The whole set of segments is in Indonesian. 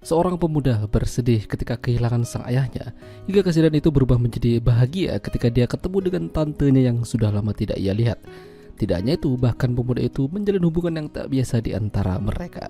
Seorang pemuda bersedih ketika kehilangan sang ayahnya, hingga kesedihan itu berubah menjadi bahagia ketika dia ketemu dengan tantenya yang sudah lama tidak ia lihat. Tidak hanya itu, bahkan pemuda itu menjalin hubungan yang tak biasa di antara mereka.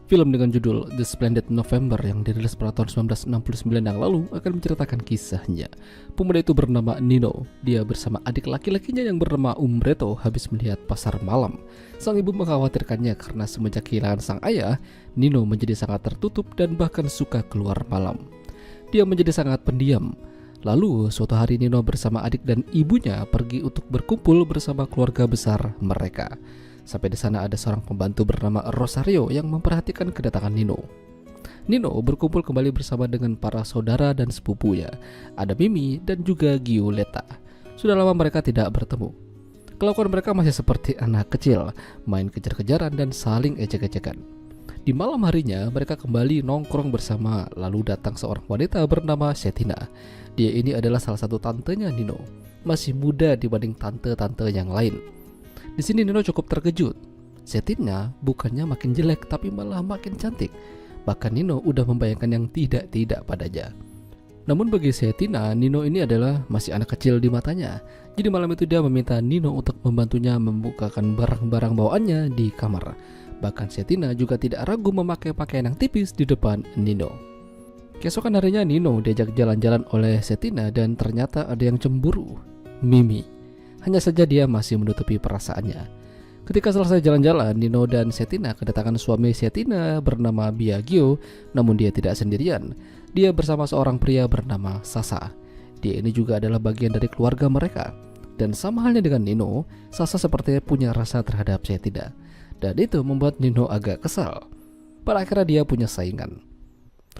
Film dengan judul The Splendid November yang dirilis pada tahun 1969 yang lalu akan menceritakan kisahnya. Pemuda itu bernama Nino. Dia bersama adik laki-lakinya yang bernama Umberto habis melihat pasar malam. Sang ibu mengkhawatirkannya karena semenjak kehilangan sang ayah, Nino menjadi sangat tertutup dan bahkan suka keluar malam. Dia menjadi sangat pendiam. Lalu suatu hari Nino bersama adik dan ibunya pergi untuk berkumpul bersama keluarga besar mereka. Sampai di sana ada seorang pembantu bernama Rosario yang memperhatikan kedatangan Nino. Nino berkumpul kembali bersama dengan para saudara dan sepupunya. Ada Mimi dan juga Giulietta. Sudah lama mereka tidak bertemu. Kelakuan mereka masih seperti anak kecil, main kejar-kejaran dan saling ejek-ejekan. Di malam harinya mereka kembali nongkrong bersama, lalu datang seorang wanita bernama Settina. Dia ini adalah salah satu tantenya Nino, masih muda dibanding tante-tante yang lain. Di sini Nino cukup terkejut. Settina bukannya makin jelek tapi malah makin cantik. Bahkan Nino udah membayangkan yang tidak-tidak padanya. Namun bagi Settina, Nino ini adalah masih anak kecil di matanya. Jadi malam itu dia meminta Nino untuk membantunya membukakan barang-barang bawaannya di kamar. Bahkan Settina juga tidak ragu memakai pakaian yang tipis di depan Nino. Keesokan harinya Nino diajak jalan-jalan oleh Settina dan ternyata ada yang cemburu, Mimi. Hanya saja dia masih menutupi perasaannya. Ketika selesai jalan-jalan, Nino dan Settina kedatangan suami Settina bernama Biagio. Namun dia tidak sendirian. Dia bersama seorang pria bernama Sasa. Dia ini juga adalah bagian dari keluarga mereka. Dan sama halnya dengan Nino, Sasa sepertinya punya rasa terhadap Settina. Dan itu membuat Nino agak kesal. Pada akhirnya dia punya saingan.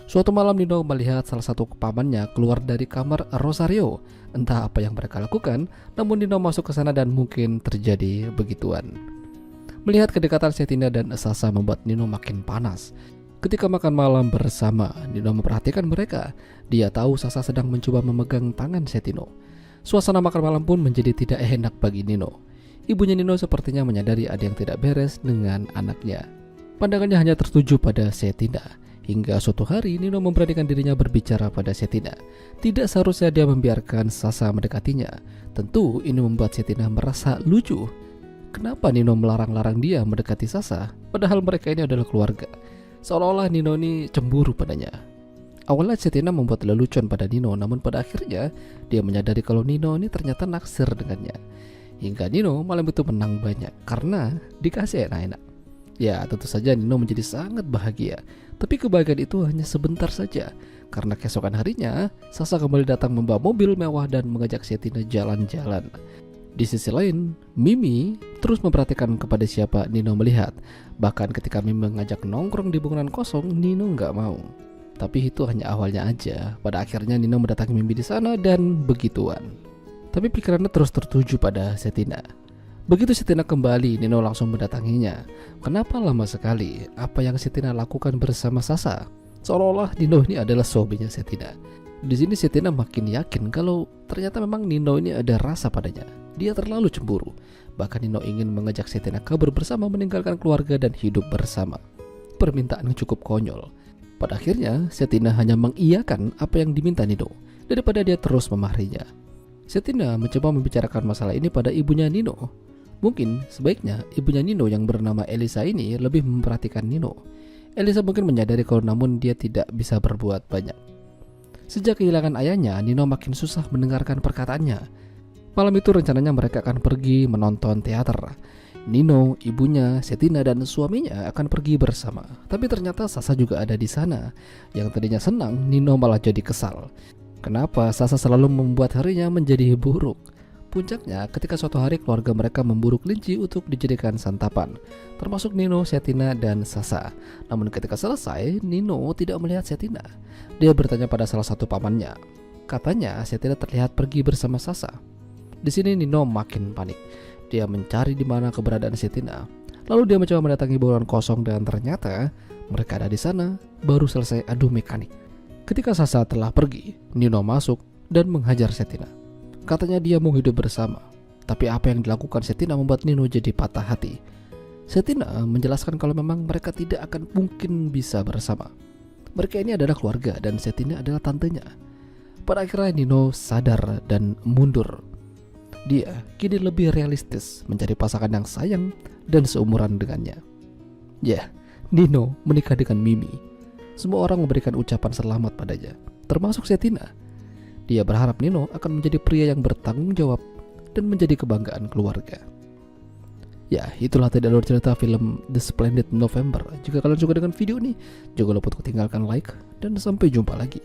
Suatu malam Nino melihat salah satu pamannya keluar dari kamar Rosario. Entah apa yang mereka lakukan, namun Nino masuk ke sana dan mungkin terjadi begituan. Melihat kedekatan Settina dan Sasa membuat Nino makin panas. Ketika makan malam bersama, Nino memperhatikan mereka. Dia tahu Sasa sedang mencoba memegang tangan Settina. Suasana makan malam pun menjadi tidak enak bagi Nino. Ibunya Nino sepertinya menyadari ada yang tidak beres dengan anaknya. Pandangannya hanya tertuju pada Settina. Hingga suatu hari Nino memberanikan dirinya berbicara pada Settina. Tidak seharusnya dia membiarkan Sasa mendekatinya. Tentu ini membuat Settina merasa lucu. Kenapa Nino melarang-larang dia mendekati Sasa? Padahal mereka ini adalah keluarga. Seolah-olah Nino ini cemburu padanya. Awalnya Settina membuat lelucon pada Nino, namun pada akhirnya dia menyadari kalau Nino ini ternyata naksir dengannya. Hingga Nino malam itu menang banyak karena dikasih enak-enak. Ya, tentu saja Nino menjadi sangat bahagia. Tapi kebahagiaan itu hanya sebentar saja. Karena keesokan harinya, Sasa kembali datang membawa mobil mewah dan mengajak Settina jalan-jalan. Di sisi lain, Mimi terus memperhatikan kepada siapa Nino melihat. Bahkan ketika Mimi mengajak nongkrong di bangunan kosong, Nino nggak mau. Tapi itu hanya awalnya aja. Pada akhirnya Nino mendatangi Mimi di sana dan begituan. Tapi pikirannya terus tertuju pada Settina. Begitu Settina kembali, Nino langsung mendatanginya. Kenapa lama sekali? Apa yang Settina lakukan bersama Sasa? Seolah-olah Nino ini adalah suaminya Settina. Di sini Settina makin yakin kalau ternyata memang Nino ini ada rasa padanya. Dia terlalu cemburu. Bahkan Nino ingin mengajak Settina kabur bersama, meninggalkan keluarga dan hidup bersama. Permintaan yang cukup konyol. Pada akhirnya Settina hanya mengiyakan apa yang diminta Nino daripada dia terus memarahinya. Settina mencoba membicarakan masalah ini pada ibunya Nino. Mungkin sebaiknya ibunya Nino yang bernama Elisa ini lebih memperhatikan Nino. Elisa mungkin menyadari kalau namun dia tidak bisa berbuat banyak. Sejak kehilangan ayahnya, Nino makin susah mendengarkan perkataannya. Malam itu rencananya mereka akan pergi menonton teater. Nino, ibunya, Settina dan suaminya akan pergi bersama. Tapi ternyata Sasa juga ada di sana. Yang tadinya senang, Nino malah jadi kesal. Kenapa Sasa selalu membuat harinya menjadi buruk? Puncaknya ketika suatu hari keluarga mereka memburu kelinci untuk dijadikan santapan, termasuk Nino, Settina, dan Sasa. Namun ketika selesai, Nino tidak melihat Settina. Dia bertanya pada salah satu pamannya. Katanya Settina terlihat pergi bersama Sasa. Di sini Nino makin panik. Dia mencari di mana keberadaan Settina. Lalu dia mencoba mendatangi bangunan kosong dan ternyata mereka ada di sana baru selesai adu mekanik. Ketika Sasa telah pergi, Nino masuk dan menghajar Settina. Katanya dia mau hidup bersama. Tapi apa yang dilakukan Settina membuat Nino jadi patah hati. Settina menjelaskan kalau memang mereka tidak akan mungkin bisa bersama. Mereka ini adalah keluarga dan Setina adalah tantenya. Pada akhirnya Nino sadar dan mundur. Dia kini lebih realistis mencari pasangan yang sayang dan seumuran dengannya. Ya, Nino menikah dengan Mimi. Semua orang memberikan ucapan selamat padanya, termasuk Setina. Dia berharap Nino akan menjadi pria yang bertanggung jawab dan menjadi kebanggaan keluarga. Ya, itulah tadi alur cerita film The Splendid November. Jika kalian suka dengan video ini, jangan lupa untuk tinggalkan like dan sampai jumpa lagi.